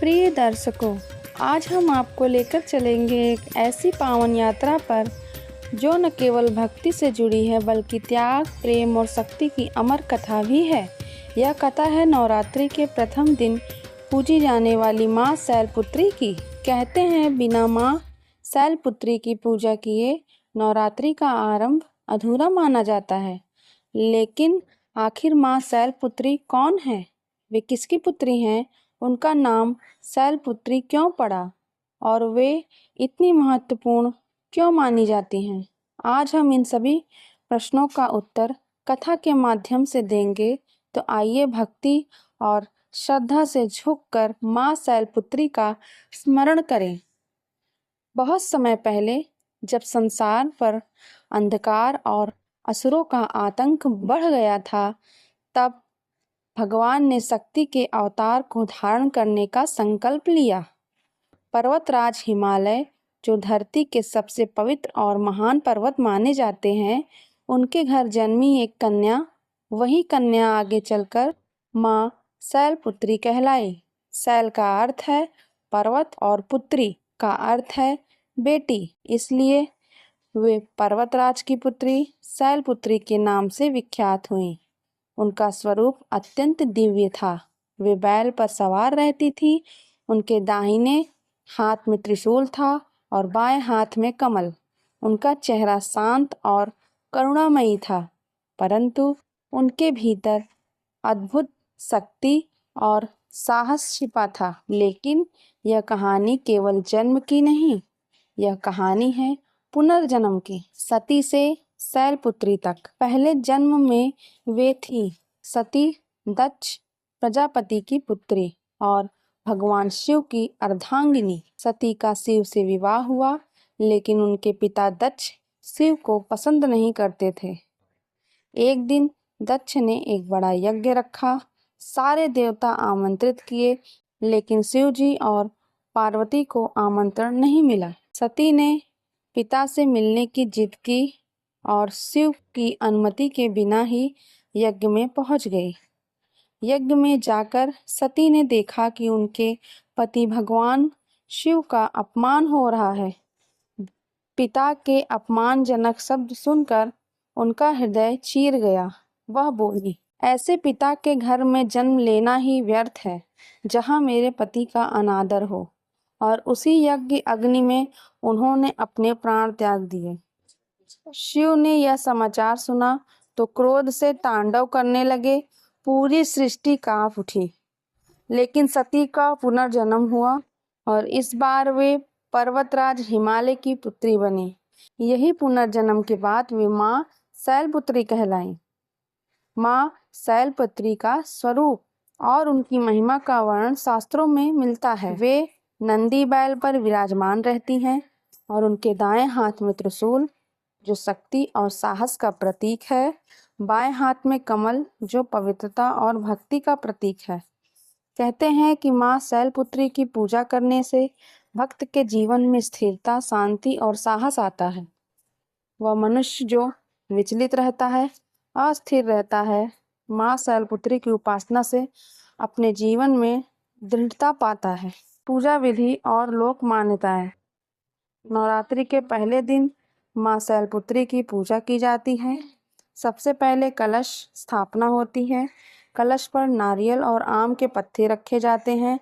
प्रिय दर्शकों, आज हम आपको लेकर चलेंगे एक ऐसी पावन यात्रा पर जो न केवल भक्ति से जुड़ी है बल्कि त्याग, प्रेम और शक्ति की अमर कथा भी है। यह कथा है नवरात्रि के प्रथम दिन पूजी जाने वाली माँ शैलपुत्री की। कहते हैं बिना माँ शैलपुत्री की पूजा किए नवरात्रि का आरंभ अधूरा माना जाता है। लेकिन आखिर माँ शैलपुत्री कौन है? वे किसकी पुत्री हैं? उनका नाम शैलपुत्री क्यों पड़ा और वे इतनी महत्वपूर्ण क्यों मानी जाती हैं? आज हम इन सभी प्रश्नों का उत्तर कथा के माध्यम से देंगे। तो आइए भक्ति और श्रद्धा से झुककर माँ शैलपुत्री का स्मरण करें। बहुत समय पहले जब संसार पर अंधकार और असुरों का आतंक बढ़ गया था, तब भगवान ने शक्ति के अवतार को धारण करने का संकल्प लिया। पर्वतराज हिमालय, जो धरती के सबसे पवित्र और महान पर्वत माने जाते हैं, उनके घर जन्मी एक कन्या, वही कन्या आगे चलकर माँ शैलपुत्री कहलाई। शैल का अर्थ है पर्वत और पुत्री का अर्थ है बेटी, इसलिए वे पर्वतराज की पुत्री शैलपुत्री के नाम से विख्यात हुई। उनका स्वरूप अत्यंत दिव्य था। वे बैल पर सवार रहती थी। उनके दाहिने हाथ में त्रिशूल था और बाएं हाथ में कमल। उनका चेहरा शांत और करुणामयी था, परंतु उनके भीतर अद्भुत शक्ति और साहस छिपा था। लेकिन यह कहानी केवल जन्म की नहीं, यह कहानी है पुनर्जन्म की। सती से शैलपुत्री तक। पहले जन्म में वे थी सती, दक्ष प्रजापति की पुत्री और भगवान शिव की अर्धांगिनी। सती का शिव से विवाह हुआ, लेकिन उनके पिता दक्ष शिव को पसंद नहीं करते थे। एक दिन दक्ष ने एक बड़ा यज्ञ रखा। सारे देवता आमंत्रित किए, लेकिन शिव जी और पार्वती को आमंत्रण नहीं मिला। सती ने पिता से मिलने की जिद की और शिव की अनुमति के बिना ही यज्ञ में पहुंच गई। यज्ञ में जाकर सती ने देखा कि उनके पति भगवान शिव का अपमान हो रहा है। पिता के अपमानजनक शब्द सुनकर उनका हृदय चीर गया। वह बोली, ऐसे पिता के घर में जन्म लेना ही व्यर्थ है, जहाँ मेरे पति का अनादर हो। और उसी यज्ञ अग्नि में उन्होंने अपने प्राण त्याग दिए। शिव ने यह समाचार सुना तो क्रोध से तांडव करने लगे। पूरी सृष्टि कांप उठी। लेकिन सती का पुनर्जन्म हुआ और इस बार वे पर्वतराज हिमालय की पुत्री बनी। यही पुनर्जन्म के बाद वे माँ शैलपुत्री कहलाई। माँ शैलपुत्री का स्वरूप और उनकी महिमा का वर्णन शास्त्रों में मिलता है। वे नंदी बैल पर विराजमान रहती हैं और उनके दाएं हाथ में त्रिशूल, जो शक्ति और साहस का प्रतीक है, बाएं हाथ में कमल, जो पवित्रता और भक्ति का प्रतीक है। कहते हैं कि माँ शैलपुत्री की पूजा करने से भक्त के जीवन में स्थिरता, शांति और साहस आता है। वह मनुष्य जो विचलित रहता है, अस्थिर रहता है, माँ शैलपुत्री की उपासना से अपने जीवन में दृढ़ता पाता है। पूजा विधि और लोक मान्यताएं। नवरात्रि के पहले दिन माँ शैलपुत्री की पूजा की जाती है। सबसे पहले कलश स्थापना होती है। कलश पर नारियल और आम के पत्ते रखे जाते हैं।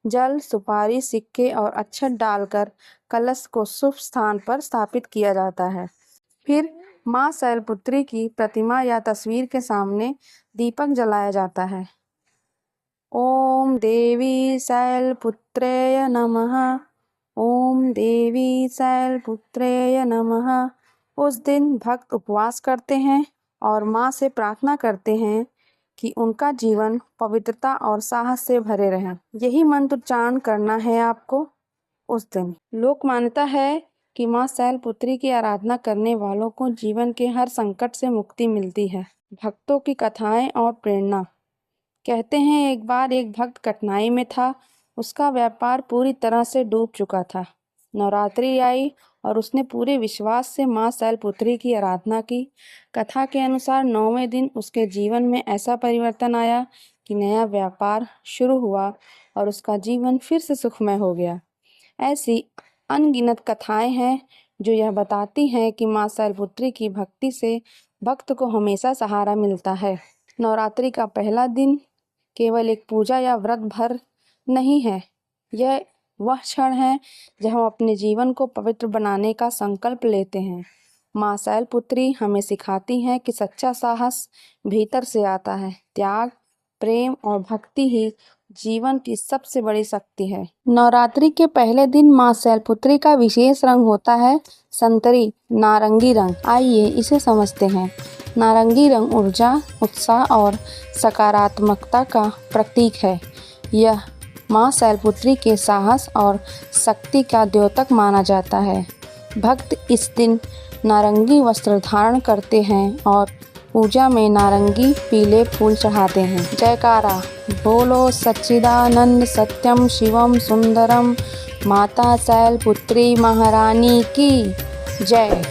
जल, सुपारी, सिक्के और अक्षत डालकर कलश को शुभ स्थान पर स्थापित किया जाता है। फिर माँ शैलपुत्री की प्रतिमा या तस्वीर के सामने दीपक जलाया जाता है। ओम देवी शैलपुत्रेय नमः। ओम देवी शैलपुत्रेय नमः। उस दिन भक्त उपवास करते हैं और माँ से प्रार्थना करते हैं कि उनका जीवन पवित्रता और साहस से भरे रहें। यही मंत्र उच्चारण करना है आपको उस दिन। लोक मान्यता है कि माँ शैलपुत्री की आराधना करने वालों को जीवन के हर संकट से मुक्ति मिलती है। भक्तों की कथाएं और प्रेरणा। कहते हैं एक बार एक भक्त कठिनाई में था। उसका व्यापार पूरी तरह से डूब चुका था। नवरात्रि आई और उसने पूरे विश्वास से माँ शैलपुत्री की आराधना की। कथा के अनुसार 9वें दिन उसके जीवन में ऐसा परिवर्तन आया कि नया व्यापार शुरू हुआ और उसका जीवन फिर से सुखमय हो गया। ऐसी अनगिनत कथाएं हैं जो यह बताती हैं कि माँ शैलपुत्री की भक्ति से भक्त को हमेशा सहारा मिलता है। नवरात्रि का पहला दिन केवल एक पूजा या व्रत भर नहीं है, यह वह क्षण है जब हम अपने जीवन को पवित्र बनाने का संकल्प लेते हैं। माँ शैलपुत्री हमें सिखाती हैं कि सच्चा साहस भीतर से आता है। त्याग, प्रेम और भक्ति ही जीवन की सबसे बड़ी शक्ति है। नवरात्रि के पहले दिन माँ शैलपुत्री का विशेष रंग होता है संतरी नारंगी रंग। आइए इसे समझते हैं। नारंगी रंग ऊर्जा, उत्साह और सकारात्मकता का प्रतीक है। यह माँ शैलपुत्री के साहस और शक्ति का द्योतक माना जाता है। भक्त इस दिन नारंगी वस्त्र धारण करते हैं और पूजा में नारंगी पीले फूल चढ़ाते हैं। जयकारा बोलो सच्चिदानंद सत्यम शिवम सुंदरम माता शैलपुत्री महारानी की जय।